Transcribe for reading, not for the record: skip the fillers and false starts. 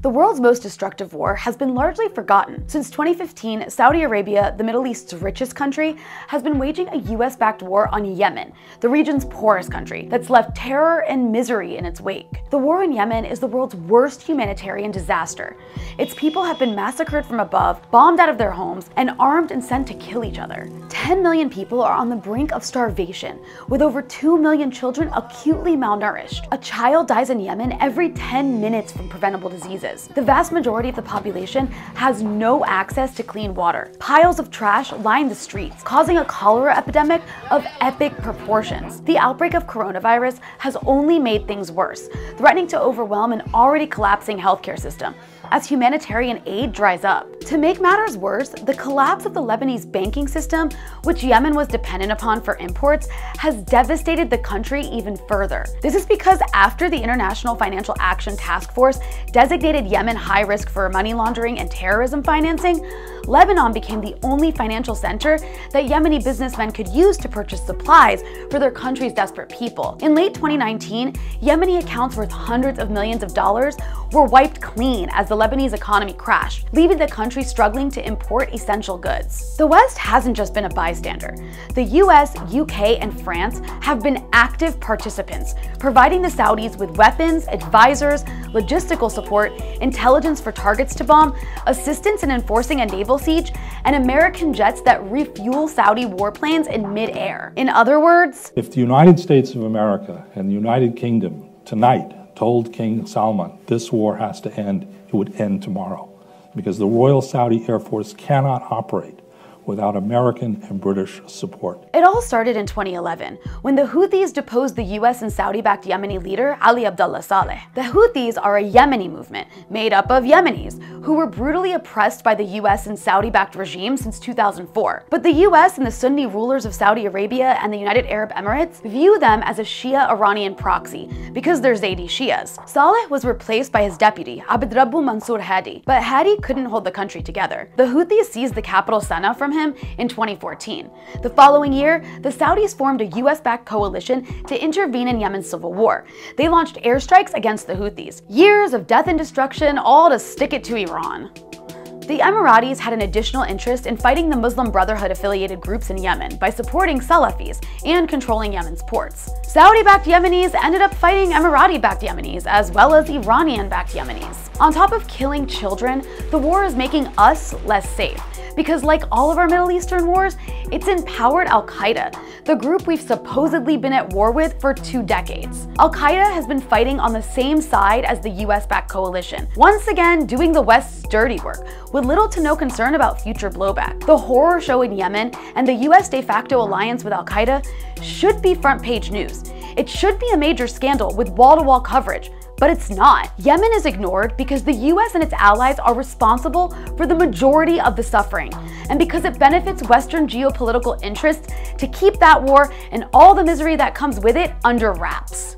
The world's most destructive war has been largely forgotten. Since 2015, Saudi Arabia, the Middle East's richest country, has been waging a US-backed war on Yemen, the region's poorest country, that's left terror and misery in its wake. The war in Yemen is the world's worst humanitarian disaster. Its people have been massacred from above, bombed out of their homes, and armed and sent to kill each other. 10 million people are on the brink of starvation, with over 2 million children acutely malnourished. A child dies in Yemen every 10 minutes from preventable diseases. The vast majority of the population has no access to clean water. Piles of trash line the streets, causing a cholera epidemic of epic proportions. The outbreak of coronavirus has only made things worse, threatening to overwhelm an already collapsing healthcare system as humanitarian aid dries up. To make matters worse, the collapse of the Lebanese banking system, which Yemen was dependent upon for imports, has devastated the country even further. This is because after the International Financial Action Task Force designated Yemen high risk for money laundering and terrorism financing, Lebanon became the only financial center that Yemeni businessmen could use to purchase supplies for their country's desperate people. In late 2019, Yemeni accounts worth hundreds of millions of dollars were wiped clean as the Lebanese economy crashed, leaving the country struggling to import essential goods. The West hasn't just been a bystander. The US, UK, and France have been active participants, providing the Saudis with weapons, advisors, logistical support, intelligence for targets to bomb, assistance in enforcing a naval siege, and American jets that refuel Saudi warplanes in mid-air. In other words, if the United States of America and the United Kingdom tonight told King Salman this war has to end, it would end tomorrow, because the Royal Saudi Air Force cannot operate without American and British support. It all started in 2011, when the Houthis deposed the US and Saudi-backed Yemeni leader Ali Abdullah Saleh. The Houthis are a Yemeni movement made up of Yemenis who were brutally oppressed by the US and Saudi-backed regime since 2004. But the US and the Sunni rulers of Saudi Arabia and the United Arab Emirates view them as a Shia-Iranian proxy because they're Zaydi Shias. Saleh was replaced by his deputy, Abd Rabbu Mansour Hadi, but Hadi couldn't hold the country together. The Houthis seized the capital Sana'a from him in 2014. The following year, the Saudis formed a US-backed coalition to intervene in Yemen's civil war. They launched airstrikes against the Houthis. Years of death and destruction, all to stick it to Iran. The Emiratis had an additional interest in fighting the Muslim Brotherhood-affiliated groups in Yemen by supporting Salafis and controlling Yemen's ports. Saudi-backed Yemenis ended up fighting Emirati-backed Yemenis as well as Iranian-backed Yemenis. On top of killing children, the war is making us less safe, because like all of our Middle Eastern wars, it's empowered Al-Qaeda, the group we've supposedly been at war with for 2 decades. Al-Qaeda has been fighting on the same side as the US-backed coalition, once again doing the West's dirty work, with little to no concern about future blowback. The horror show in Yemen and the US de facto alliance with Al-Qaeda should be front-page news. It should be a major scandal with wall-to-wall coverage, but it's not. Yemen is ignored because the US and its allies are responsible for the majority of the suffering, and because it benefits Western geopolitical interests to keep that war and all the misery that comes with it under wraps.